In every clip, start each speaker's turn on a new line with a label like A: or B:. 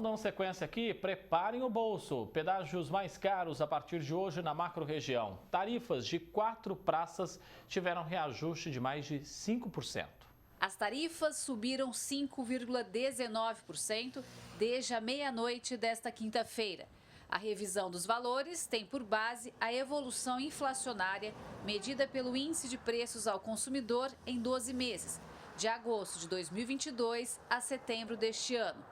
A: Dando sequência aqui, preparem o bolso. Pedágios mais caros a partir de hoje na macro-região. Tarifas de 4 praças tiveram reajuste de mais de 5%.
B: As tarifas subiram 5,19% desde a meia-noite desta quinta-feira. A revisão dos valores tem por base a evolução inflacionária medida pelo Índice de Preços ao Consumidor em 12 meses, de agosto de 2022 a setembro deste ano.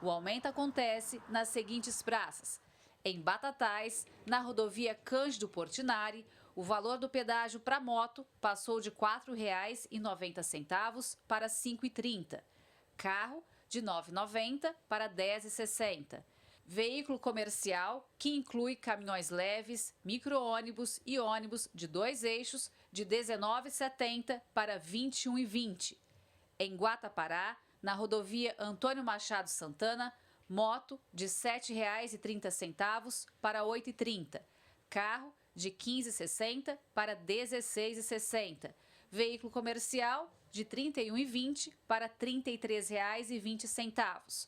B: O aumento acontece nas seguintes praças. Em Batatais, na rodovia Cândido Portinari, o valor do pedágio para moto passou de R$ 4,90 para R$ 5,30. Carro, de R$ 9,90 para R$ 10,60. Veículo comercial, que inclui caminhões leves, micro-ônibus e ônibus de 2 eixos, de R$ 19,70 para R$ 21,20. Em Guatapará, na rodovia Antônio Machado Santana, moto de R$ 7,30 para R$ 8,30. Carro de R$ 15,60 para R$ 16,60. Veículo comercial de R$ 31,20 para R$ 33,20.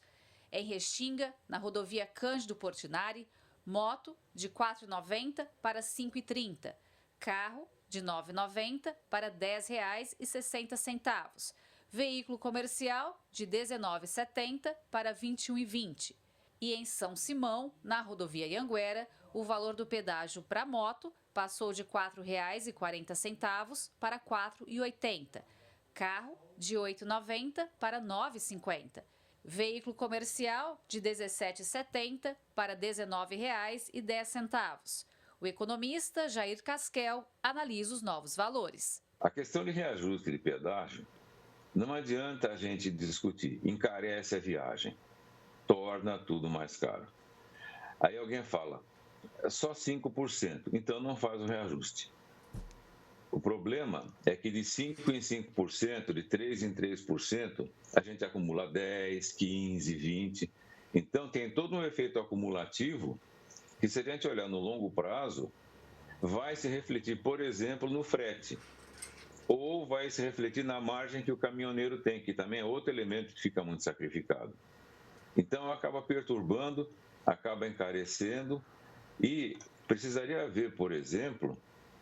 B: Em Restinga, na rodovia Cândido Portinari, moto de R$ 4,90 para R$ 5,30. Carro de R$ 9,90 para R$ 10,60. Veículo comercial de R$ 19,70 para R$ 21,20. E em São Simão, na rodovia Ianguera, o valor do pedágio para moto passou de R$ 4,40 para R$ 4,80. Carro de R$ 8,90 para R$ 9,50. Veículo comercial de R$ 17,70 para R$ 19,10. O economista Jair Casquel analisa os novos valores.
C: A questão de reajuste de pedágio, não adianta a gente discutir, encarece a viagem, torna tudo mais caro. Aí alguém fala, é só 5%, então não faz o reajuste. O problema é que de 5 em 5%, de 3 em 3%, a gente acumula 10, 15, 20. Então tem todo um efeito acumulativo que, se a gente olhar no longo prazo, vai se refletir, por exemplo, no frete. Ou vai se refletir na margem que o caminhoneiro tem, que também é outro elemento que fica muito sacrificado. Então, acaba perturbando, acaba encarecendo e precisaria ver, por exemplo,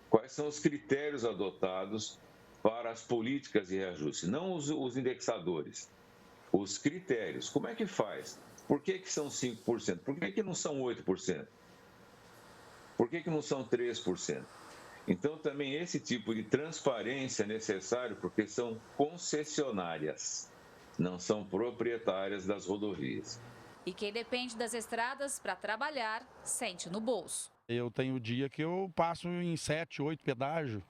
C: quais são os critérios adotados para as políticas de reajuste, não os indexadores, os critérios. Como é que faz? Por que são 5%? Por que não são 8%? Por que não são 3%? Então, também esse tipo de transparência é necessário porque são concessionárias, não são proprietárias das rodovias.
B: E quem depende das estradas para trabalhar, sente no bolso.
D: Eu tenho dia que eu passo em 7, 8 pedágios,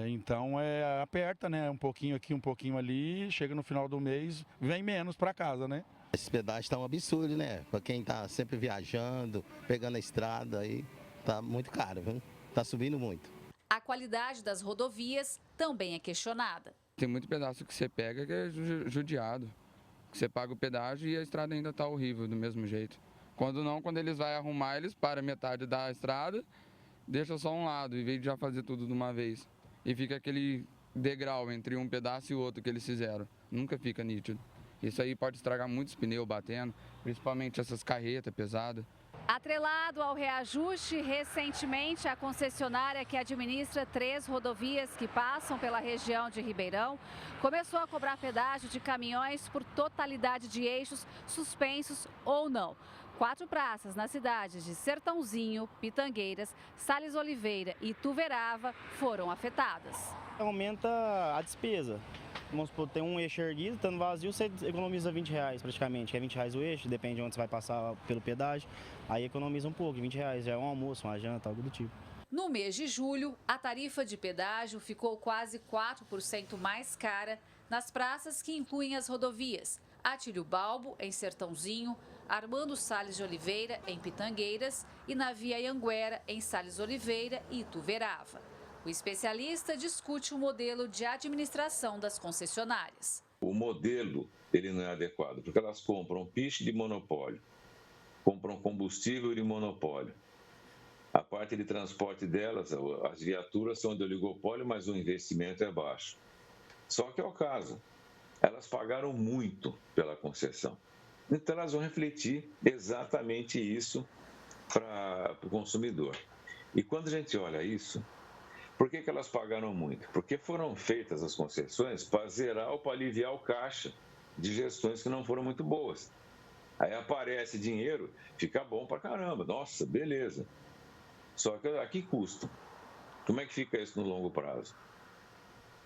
D: então aperta, né? Um pouquinho aqui, um pouquinho ali, chega no final do mês, vem menos para casa, né?
E: Esses pedágios estão um absurdo, né? Para quem está sempre viajando, pegando a estrada, aí tá muito caro, viu? Tá subindo muito.
B: A qualidade das rodovias também é questionada.
F: Tem muito pedaço que você pega que é judiado. Você paga o pedágio e a estrada ainda está horrível do mesmo jeito. Quando eles vão arrumar, eles param metade da estrada, deixam só um lado, em vez de já fazer tudo de uma vez. E fica aquele degrau entre um pedaço e o outro que eles fizeram. Nunca fica nítido. Isso aí pode estragar muitos pneus batendo, principalmente essas carretas pesadas.
B: Atrelado ao reajuste, recentemente a concessionária que administra 3 rodovias que passam pela região de Ribeirão começou a cobrar pedágio de caminhões por totalidade de eixos suspensos ou não. 4 praças nas cidades de Sertãozinho, Pitangueiras, Sales Oliveira e Ituverava foram afetadas.
G: Aumenta a despesa. Vamos supor, tem um eixo erguido, estando vazio, você economiza R$20 praticamente, que é R$20 o eixo, depende de onde você vai passar pelo pedágio, aí economiza um pouco, R$20, já é um almoço, uma janta, algo do tipo.
B: No mês de julho, a tarifa de pedágio ficou quase 4% mais cara nas praças que incluem as rodovias Atílio Balbo, em Sertãozinho, Armando Sales de Oliveira, em Pitangueiras, e na Via Ianguera, em Sales Oliveira e Ituverava. O especialista discute o modelo de administração das concessionárias.
C: O modelo ele não é adequado, porque elas compram piche de monopólio, compram combustível de monopólio. A parte de transporte delas, as viaturas são de oligopólio, mas o investimento é baixo. Só que é o caso, elas pagaram muito pela concessão. Então, elas vão refletir exatamente isso para o consumidor. E quando a gente olha isso, por que elas pagaram muito? Porque foram feitas as concessões para zerar ou para aliviar o caixa de gestões que não foram muito boas. Aí aparece dinheiro, fica bom para caramba, nossa, beleza. Só que a que custo? Como é que fica isso no longo prazo?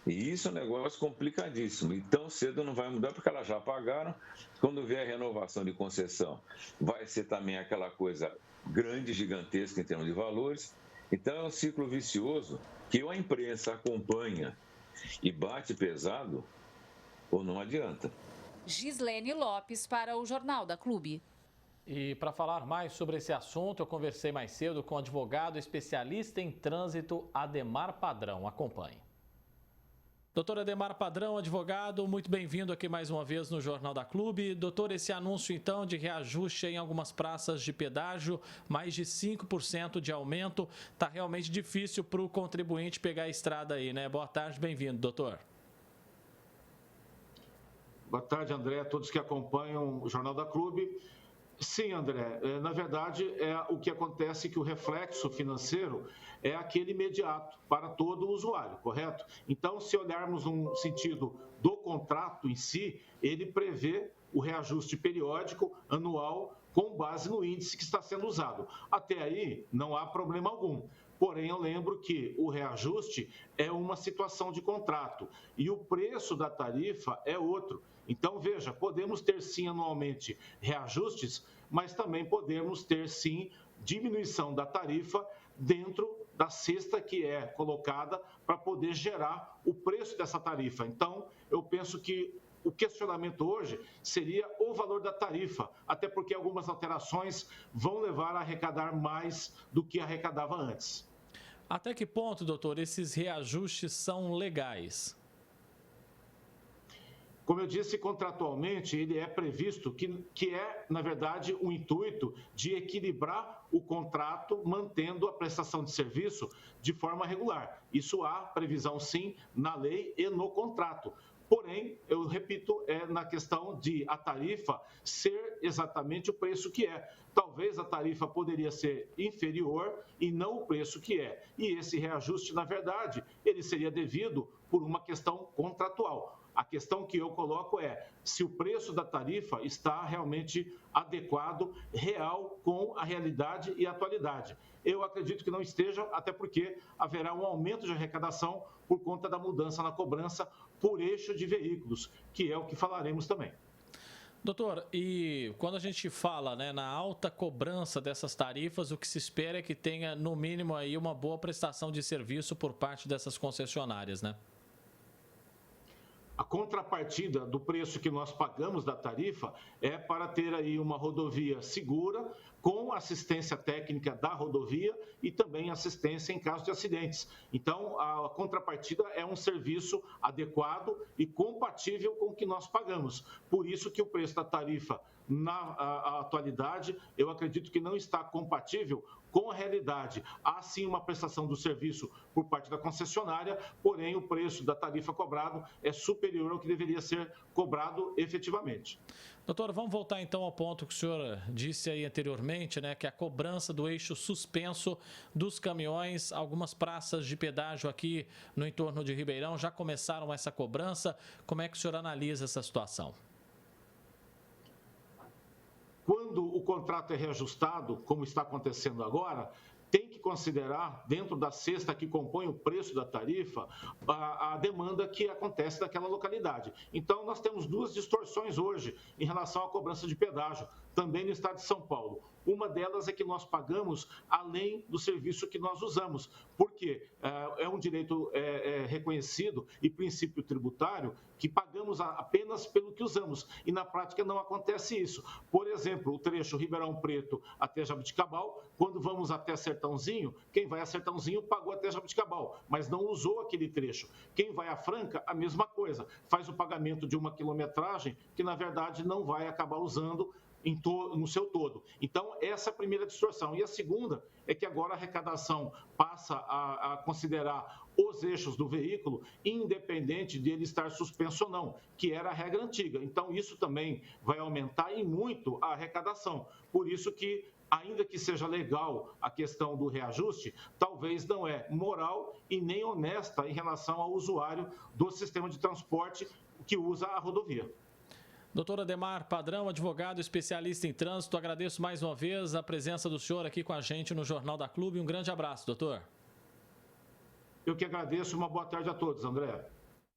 C: E isso é um negócio complicadíssimo. E tão cedo não vai mudar, porque elas já pagaram. Quando vier a renovação de concessão, vai ser também aquela coisa grande, gigantesca em termos de valores. Então é um ciclo vicioso que ou a imprensa acompanha e bate pesado, ou não adianta.
B: Gislene Lopes para o Jornal da Clube.
A: E para falar mais sobre esse assunto, eu conversei mais cedo com o advogado especialista em trânsito Ademar Padrão. Acompanhe. Doutor Ademar Padrão, advogado, muito bem-vindo aqui mais uma vez no Jornal da Clube. Doutor, esse anúncio então de reajuste em algumas praças de pedágio, mais de 5% de aumento, está realmente difícil para o contribuinte pegar a estrada aí, né? Boa tarde, bem-vindo, doutor.
H: Boa tarde, André, a todos que acompanham o Jornal da Clube. Sim, André, na verdade, o que acontece é que o reflexo financeiro é aquele imediato para todo o usuário, correto? Então, se olharmos no sentido do contrato em si, ele prevê o reajuste periódico anual com base no índice que está sendo usado. Até aí, não há problema algum. Porém, eu lembro que o reajuste é uma situação de contrato e o preço da tarifa é outro. Então, veja, podemos ter sim anualmente reajustes, mas também podemos ter sim diminuição da tarifa dentro da cesta que é colocada para poder gerar o preço dessa tarifa. Então, eu penso que o questionamento hoje seria o valor da tarifa, até porque algumas alterações vão levar a arrecadar mais do que arrecadava antes.
A: Até que ponto, doutor, esses reajustes são legais?
H: Como eu disse, contratualmente, ele é previsto que é, na verdade, o intuito de equilibrar o contrato, mantendo a prestação de serviço de forma regular. Isso há previsão, sim, na lei e no contrato. Porém, eu repito, é na questão de a tarifa ser exatamente o preço que é. Talvez a tarifa poderia ser inferior e não o preço que é. E esse reajuste, na verdade, ele seria devido por uma questão contratual. A questão que eu coloco é se o preço da tarifa está realmente adequado, real, com a realidade e a atualidade. Eu acredito que não esteja, até porque haverá um aumento de arrecadação por conta da mudança na cobrança por eixo de veículos, que é o que falaremos também.
A: Doutor, e quando a gente fala, né, na alta cobrança dessas tarifas, o que se espera é que tenha, no mínimo, aí uma boa prestação de serviço por parte dessas concessionárias, né?
H: A contrapartida do preço que nós pagamos da tarifa é para ter aí uma rodovia segura, com assistência técnica da rodovia e também assistência em caso de acidentes. Então, a contrapartida é um serviço adequado e compatível com o que nós pagamos. Por isso que o preço da tarifa, na atualidade, eu acredito que não está compatível com a realidade. Há sim uma prestação do serviço por parte da concessionária, porém o preço da tarifa cobrado é superior ao que deveria ser cobrado efetivamente.
A: Doutor, vamos voltar então ao ponto que o senhor disse aí anteriormente, né, que a cobrança do eixo suspenso dos caminhões, algumas praças de pedágio aqui no entorno de Ribeirão já começaram essa cobrança. Como é que o senhor analisa essa situação?
H: Quando o contrato é reajustado, como está acontecendo agora, tem que considerar, dentro da cesta que compõe o preço da tarifa, a demanda que acontece naquela localidade. Então, nós temos duas distorções hoje em relação à cobrança de pedágio, também no estado de São Paulo. Uma delas é que nós pagamos além do serviço que nós usamos, porque é um direito reconhecido e princípio tributário que pagamos apenas pelo que usamos, e na prática não acontece isso. Por exemplo, o trecho Ribeirão Preto até Jabuticabal, quando vamos até Sertãozinho, quem vai a Sertãozinho pagou até Jabuticabal, mas não usou aquele trecho. Quem vai a Franca, a mesma coisa, faz o pagamento de uma quilometragem que na verdade não vai acabar usando no seu todo. Então, essa é a primeira distorção. E a segunda é que agora a arrecadação passa a considerar os eixos do veículo, independente de ele estar suspenso ou não, que era a regra antiga. Então, isso também vai aumentar e muito a arrecadação. Por isso que, ainda que seja legal a questão do reajuste, talvez não é moral e nem honesta em relação ao usuário do sistema de transporte que usa a rodovia.
A: Doutor Ademar Padrão, advogado especialista em trânsito, agradeço mais uma vez a presença do senhor aqui com a gente no Jornal da Clube. Um grande abraço, doutor.
H: Eu que agradeço. Uma boa tarde a todos, André.